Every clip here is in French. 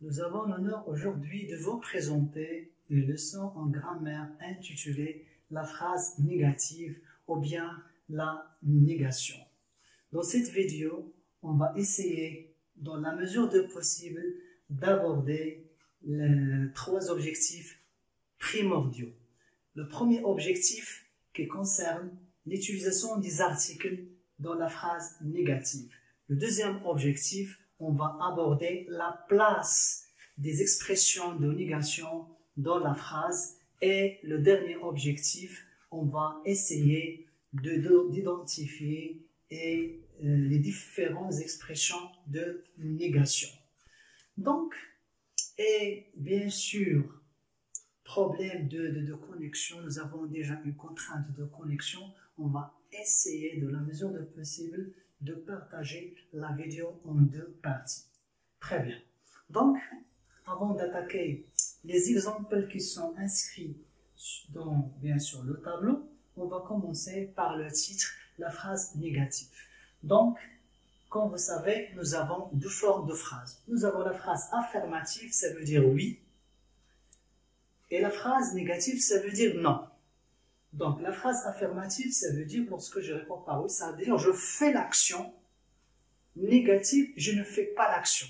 Nous avons l'honneur aujourd'hui de vous présenter une leçon en grammaire intitulée la phrase négative ou bien la négation. Dans cette vidéo, on va essayer, dans la mesure de possible, d'aborder les trois objectifs primordiaux. Le premier objectif qui concerne l'utilisation des articles dans la phrase négative. Le deuxième objectif, on va aborder la place des expressions de négation dans la phrase. Et le dernier objectif, on va essayer d'identifier les différentes expressions de négation. Donc, et bien sûr, problème de connexion, nous avons déjà une contrainte de connexion, on va essayer de la mesure de possible de partager la vidéo en deux parties. Très bien. Donc, avant d'attaquer les exemples qui sont inscrits dans, bien sûr, le tableau, on va commencer par le titre, la phrase négative. Donc, comme vous savez, nous avons deux formes de phrases. Nous avons la phrase affirmative, ça veut dire oui. Et la phrase négative, ça veut dire non. Donc, la phrase affirmative, ça veut dire, lorsque je réponds par oui, ça veut dire je fais l'action. Négative, je ne fais pas l'action.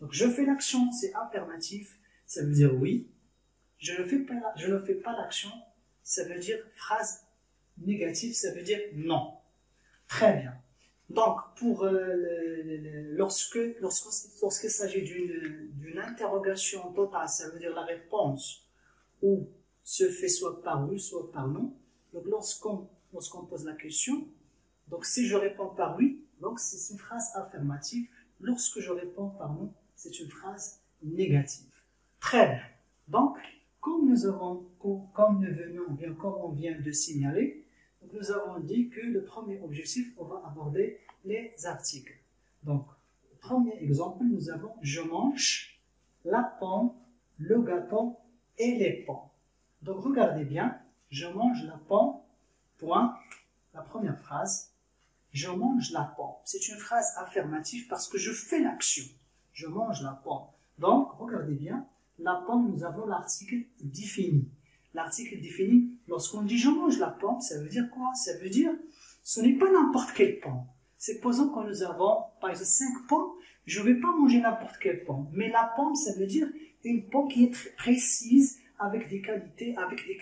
Donc, je fais l'action, c'est affirmatif, ça veut dire oui. Je ne fais pas l'action, ça veut dire phrase négative, ça veut dire non. Très bien. Donc, lorsqu'il s'agit d'une interrogation totale, ça veut dire la réponse ou se fait soit par oui, soit par non. Donc, lorsqu'on pose la question, donc si je réponds par oui, donc c'est une phrase affirmative. Lorsque je réponds par non, c'est une phrase négative. Très bien. Donc, comme on vient de signaler, donc nous avons dit que le premier objectif, on va aborder les articles. Donc, premier exemple, nous avons « Je mange la pomme, le gâteau et les pommes ». Donc, regardez bien, « Je mange la pomme », point, la première phrase, « Je mange la pomme ». C'est une phrase affirmative parce que je fais l'action. Je mange la pomme. Donc, regardez bien, la pomme, nous avons l'article défini. L'article défini, lorsqu'on dit « je mange la pomme », ça veut dire quoi? Ça veut dire, ce n'est pas n'importe quelle pomme. Supposons que nous avons, par exemple, 5 pommes, je ne vais pas manger n'importe quelle pomme. Mais la pomme, ça veut dire une pomme qui est très précise, avec des qualités, avec des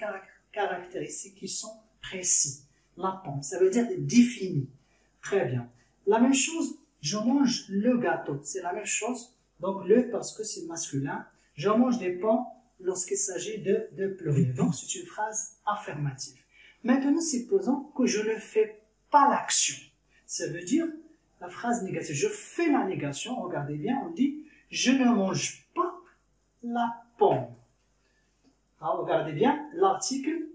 caractéristiques qui sont précises. La pomme, ça veut dire défini. Très bien. La même chose, je mange le gâteau. C'est la même chose. Donc, le parce que c'est masculin. Je mange des pommes lorsqu'il s'agit de pleurer. Donc, c'est une phrase affirmative. Maintenant, supposons que je ne fais pas l'action. Ça veut dire la phrase négative. Je fais la négation. Regardez bien, on dit « je ne mange pas la pomme ». Alors, regardez bien, l'article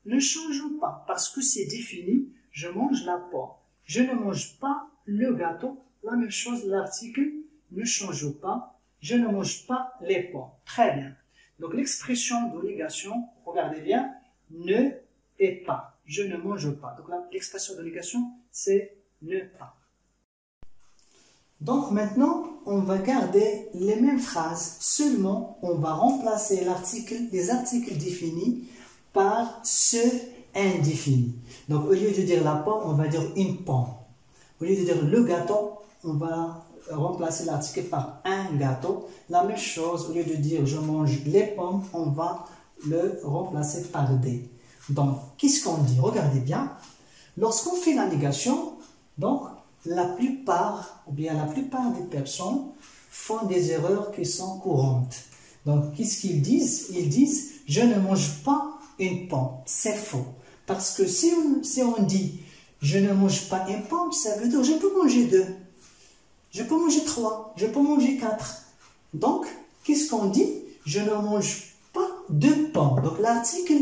ne change pas parce que c'est défini. Je mange la pomme. Je ne mange pas le gâteau. La même chose, l'article ne change pas. Je ne mange pas les pommes. Très bien. Donc, l'expression de négation, regardez bien, ne et pas. Je ne mange pas. Donc, l'expression de négation, c'est ne pas. Donc, maintenant, on va garder les mêmes phrases. Seulement, on va remplacer les articles définis par ceux indéfinis. Donc, au lieu de dire la pomme, on va dire une pomme. Au lieu de dire le gâteau, on va remplacer l'article par un gâteau. La même chose, au lieu de dire je mange les pommes, on va le remplacer par des. Donc, qu'est-ce qu'on dit? Regardez bien. Lorsqu'on fait la négation, donc, la plupart des personnes font des erreurs qui sont courantes. Donc, qu'est-ce qu'ils disent? Ils disent je ne mange pas une pomme. C'est faux. Parce que si on dit je ne mange pas une pomme, ça veut dire je peux manger 2. Je peux manger 3, je peux manger 4. Donc, qu'est-ce qu'on dit? Je ne mange pas 2 pommes. Donc, l'article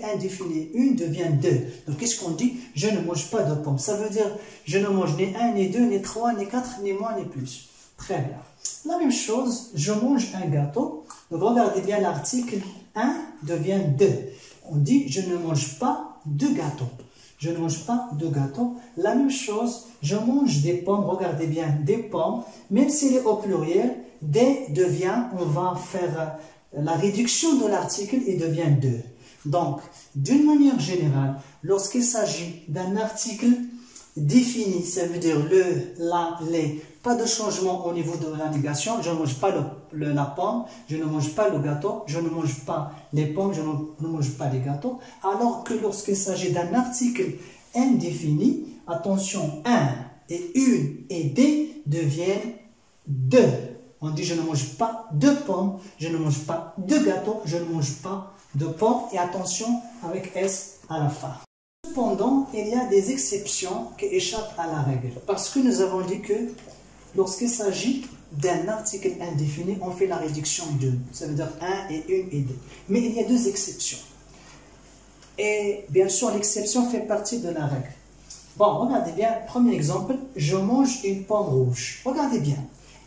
indéfini, une devient 2. Donc, qu'est-ce qu'on dit? Je ne mange pas de pommes. Ça veut dire, je ne mange ni 1, ni 2, ni 3, ni 4, ni moins, ni plus. Très bien. La même chose, je mange un gâteau. Donc, regardez bien l'article 1 devient 2. On dit, je ne mange pas de gâteau. je ne mange pas de gâteau. La même chose, je mange des pommes, regardez bien, des pommes, même s'il est au pluriel, des devient, on va faire la réduction de l'article et devient deux. Donc, d'une manière générale, lorsqu'il s'agit d'un article défini, ça veut dire le, la, les, pas de changement au niveau de la négation, je ne mange pas la pomme, je ne mange pas le gâteau, je ne mange pas les pommes, je ne mange pas les gâteaux, alors que lorsqu'il s'agit d'un article indéfini, attention, un et une et des deviennent deux. On dit je ne mange pas de pommes, je ne mange pas de gâteau, je ne mange pas de pommes, et attention avec S à la fin. Cependant, il y a des exceptions qui échappent à la règle, parce que nous avons dit que lorsqu'il s'agit d'un article indéfini, on fait la réduction de, ça veut dire un et une et deux. Mais il y a deux exceptions. Et bien sûr, l'exception fait partie de la règle. Bon, regardez bien, premier exemple, je mange une pomme rouge. Regardez bien.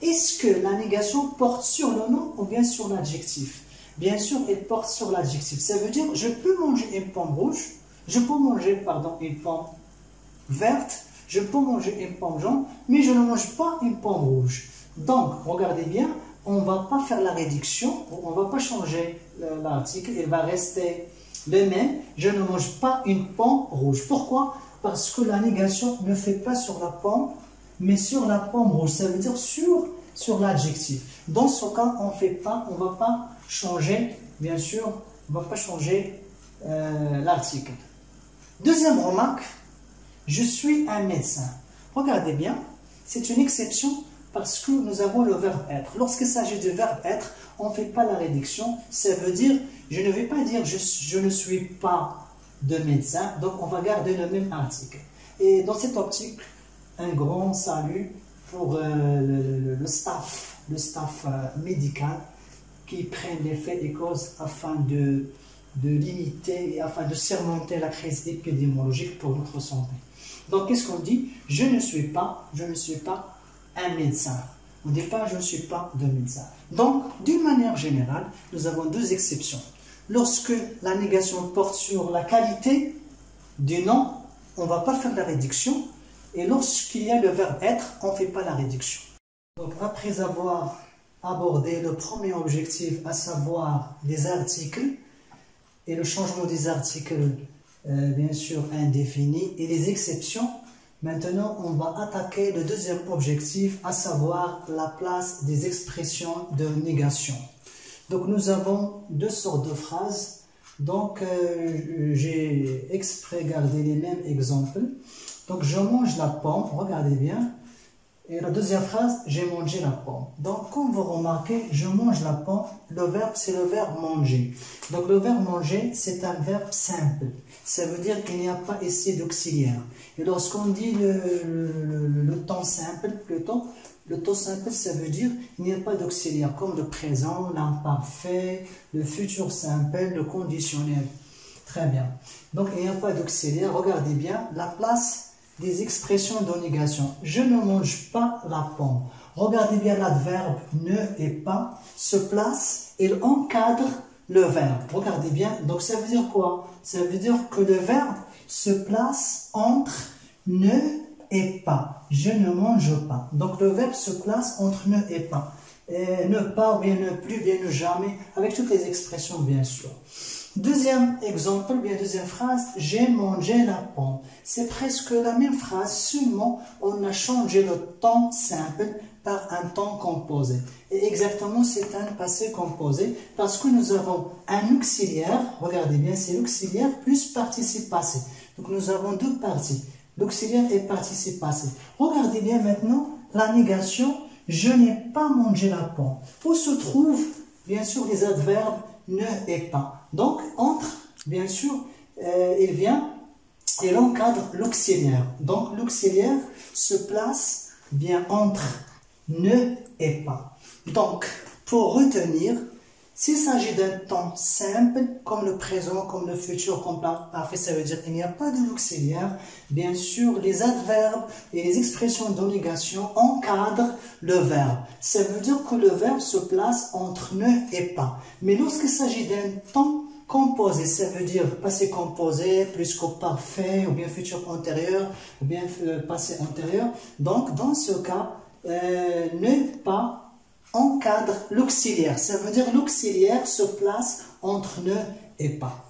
Est-ce que la négation porte sur le nom ou bien sur l'adjectif? Bien sûr, elle porte sur l'adjectif. Ça veut dire, je peux manger une pomme rouge, je peux manger, une pomme verte, je peux manger une pomme jaune, mais je ne mange pas une pomme rouge. Donc, regardez bien, on ne va pas faire la réduction, on ne va pas changer l'article, il va rester le même. Je ne mange pas une pomme rouge. Pourquoi? Parce que la négation ne fait pas sur la pomme, mais sur la pomme rouge. Ça veut dire sur l'adjectif. Dans ce cas, on ne va pas changer, bien sûr, on ne va pas changer l'article. Deuxième remarque, je suis un médecin. Regardez bien, c'est une exception parce que nous avons le verbe être. Lorsqu'il s'agit du verbe être, on ne fait pas la réduction. Ça veut dire, je ne vais pas dire je ne suis pas de médecin, donc on va garder le même article. Et dans cette optique, un grand salut pour le staff médical qui prennent les faits et causes afin de limiter et afin de surmonter la crise épidémiologique pour notre santé. Donc, qu'est-ce qu'on dit? Je ne suis pas un médecin. On ne dit pas je ne suis pas de médecin. Donc, d'une manière générale, nous avons deux exceptions. Lorsque la négation porte sur la qualité du nom, on ne va pas faire la réduction. Et lorsqu'il y a le verbe être, on ne fait pas la réduction. Donc, après avoir abordé le premier objectif, à savoir les articles, et le changement des articles, bien sûr, indéfinis, et les exceptions, maintenant, on va attaquer le deuxième objectif, à savoir la place des expressions de négation. Donc, nous avons deux sortes de phrases. Donc, j'ai exprès gardé les mêmes exemples. Donc, je mange la pomme, regardez bien. Et la deuxième phrase, j'ai mangé la pomme. Donc, comme vous remarquez, je mange la pomme, le verbe, c'est le verbe manger. Donc, le verbe manger, c'est un verbe simple. Ça veut dire qu'il n'y a pas ici d'auxiliaire. Et lorsqu'on dit le temps simple, le temps simple, ça veut dire qu'il n'y a pas d'auxiliaire, comme le présent, l'imparfait, le futur simple, le conditionnel. Très bien. Donc, il n'y a pas d'auxiliaire. Regardez bien la place des expressions de négation. Je ne mange pas la pomme. Regardez bien l'adverbe ne et pas se place, il encadre le verbe. Regardez bien. Donc, ça veut dire quoi? Ça veut dire que le verbe se place entre ne et pas. Je ne mange pas. Donc, le verbe se place entre ne et pas. Et ne pas, bien ne plus, bien ne jamais, avec toutes les expressions, bien sûr. Deuxième exemple, bien deuxième phrase, j'ai mangé la pomme. C'est presque la même phrase, seulement on a changé le temps simple par un temps composé. Et exactement, c'est un passé composé parce que nous avons un auxiliaire, regardez bien, c'est l'auxiliaire plus participe passé. Donc nous avons deux parties, l'auxiliaire et participe passé. Regardez bien maintenant la négation, je n'ai pas mangé la pomme. Où se trouvent, bien sûr, les adverbes ne et pas. Donc, entre, bien sûr, il encadre l'auxiliaire. Donc, l'auxiliaire se place bien entre ne et pas. Donc, pour retenir, s'il s'agit d'un temps simple, comme le présent, comme le futur, comme parfait, ça veut dire qu'il n'y a pas de l'auxiliaire. Bien sûr, les adverbes et les expressions de négation encadrent le verbe. Ça veut dire que le verbe se place entre ne et pas. Mais lorsqu'il s'agit d'un temps composé, ça veut dire passé composé plus qu'au parfait, ou bien futur antérieur, ou bien passé antérieur. Donc, dans ce cas, ne pas encadre l'auxiliaire. Ça veut dire l'auxiliaire se place entre ne et pas.